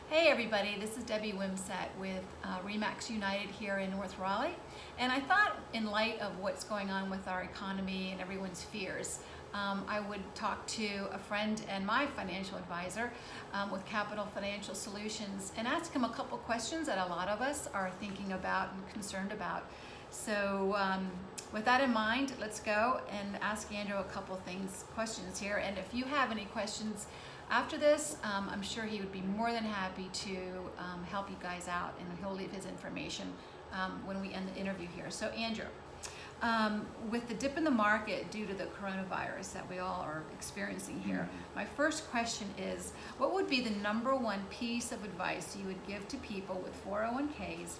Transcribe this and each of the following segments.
Hey everybody, this is Debbie Wimsett with Remax United here in North Raleigh. And I thought in light of what's going on with our economy and everyone's fears, I would talk to a friend and my financial advisor with Capital Financial Solutions and ask him a couple questions that a lot of us are thinking about and concerned about. So with that in mind, let's go and ask Andrew a couple questions here. And if you have any questions after this, I'm sure he would be more than happy to help you guys out, and he'll leave his information when we end the interview here. So Andrew, with the dip in the market due to the coronavirus that we all are experiencing here, my first question is, what would be the number one piece of advice you would give to people with 401ks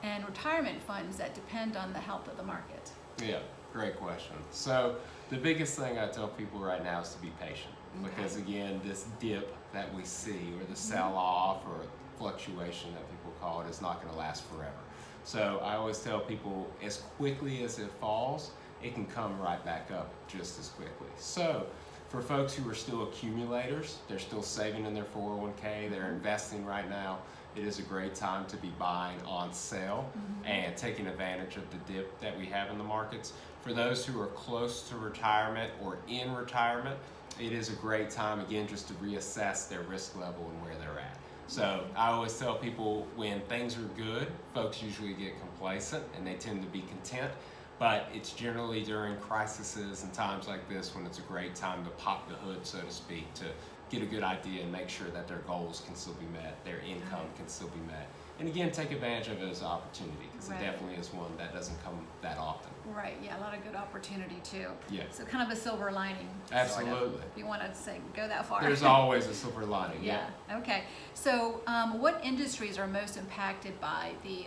and retirement funds that depend on the health of the market? Yeah, great question. So the biggest thing I tell people right now is to be patient. Because again, this dip that we see, or the sell-off or fluctuation that people call it, is not going to last forever. So I always tell people, as quickly as it falls, it can come right back up just as quickly. So for folks who are still accumulators, they're still saving in their 401k, they're investing right now, it is a great time to be buying on sale and taking advantage of the dip that we have in the markets. For those who are close to retirement or in retirement, it is a great time, again, just to reassess their risk level and where they're at. So I always tell people, when things are good, folks usually get complacent and they tend to be content. But it's generally during crises and times like this when it's a great time to pop the hood, so to speak, to get a good idea and make sure that their goals can still be met, their income can still be met. And again, take advantage of it as an opportunity, because it definitely is one that doesn't come that often. Right, yeah, a lot of good opportunity too. Yeah. So kind of a silver lining. Absolutely. Sort of, if you want to say, go that far. There's always a silver lining, yeah. Okay, so what industries are most impacted by the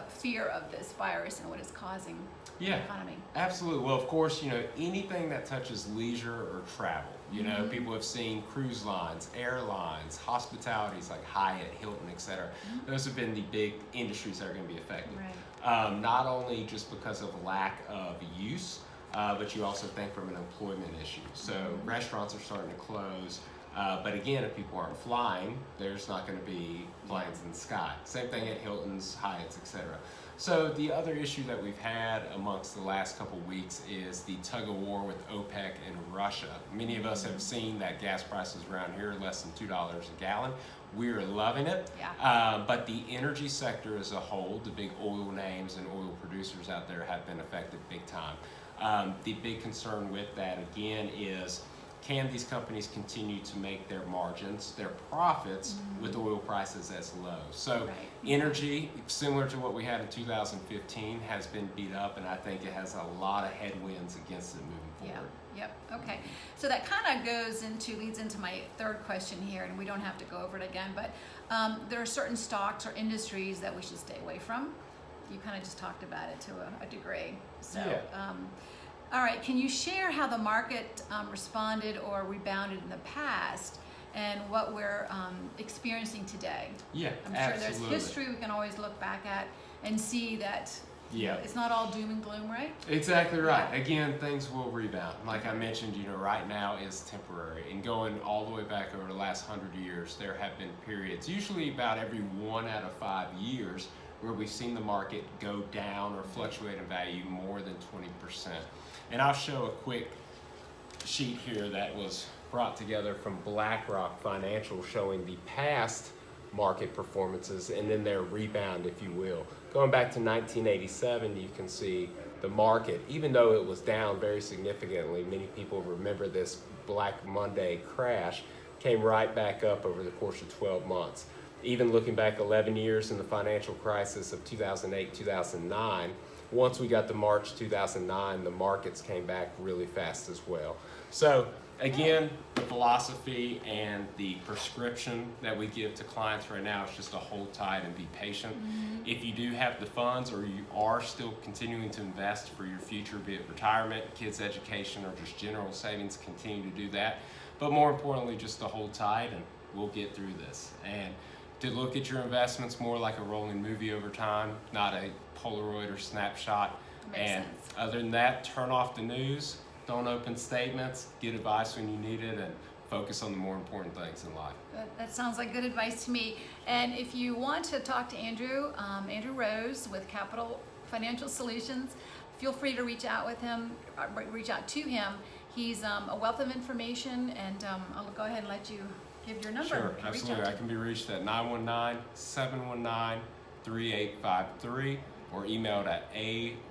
fear of this virus and what it's causing the economy? Absolutely. Well, of course, anything that touches leisure or travel. People have seen cruise lines, airlines, hospitalities like Hyatt, Hilton, etc. Those have been the big industries that are going to be affected. Right. Not only just because of lack of use, but you also think from an employment issue. So restaurants are starting to close. But again, if people aren't flying, there's not going to be planes in the sky. Same thing at Hilton's, Hyatt's, etc. So the other issue that we've had amongst the last couple weeks is the tug of war with OPEC and Russia. Many of us have seen that gas prices around here are less than $2 a gallon. We're loving it. Yeah. But the energy sector as a whole, the big oil names and oil producers out there have been affected big time. The big concern with that, again, is can these companies continue to make their margins, their profits, with oil prices as low? So energy, similar to what we had in 2015, has been beat up, and I think it has a lot of headwinds against it moving forward. Yep. Okay. So that kind of leads into my third question here, and we don't have to go over it again, but there are certain stocks or industries that we should stay away from. You kind of just talked about it to a degree. So. All right, can you share how the market responded or rebounded in the past and what we're experiencing today? Yeah, I'm sure there's history we can always look back at and see that it's not all doom and gloom, right? Exactly right. Yeah. Again, things will rebound. Like I mentioned, right now is temporary. And going all the way back over the last 100 years, there have been periods, usually about every 1 out of 5 years, where we've seen the market go down or fluctuate in value more than 20%. And I'll show a quick sheet here that was brought together from BlackRock Financial showing the past market performances and then their rebound, if you will. Going back to 1987, you can see the market, even though it was down very significantly, many people remember this Black Monday crash, came right back up over the course of 12 months. Even looking back 11 years in the financial crisis of 2008, 2009, once we got to March 2009, the markets came back really fast as well. So again, the philosophy and the prescription that we give to clients right now is just to hold tight and be patient. If you do have the funds, or you are still continuing to invest for your future, be it retirement, kids' education, or just general savings, continue to do that. But more importantly, just to hold tight, and we'll get through this. And to look at your investments more like a rolling movie over time, not a Polaroid or snapshot. Makes sense. Other than that, turn off the news, don't open statements, get advice when you need it, and focus on the more important things in life. That sounds like good advice to me. And if you want to talk to Andrew, Andrew Rose with Capital Financial Solutions, feel free to reach out with him, reach out to him. He's a wealth of information, and I'll go ahead and let you give your number. Sure, absolutely. I can be reached at 919-719-3853 or emailed at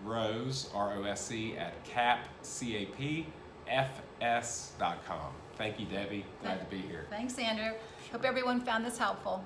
arose, R-O-S-E, at capfs.com. Thank you, Debbie. Glad to be here. Thanks, Andrew. Hope everyone found this helpful.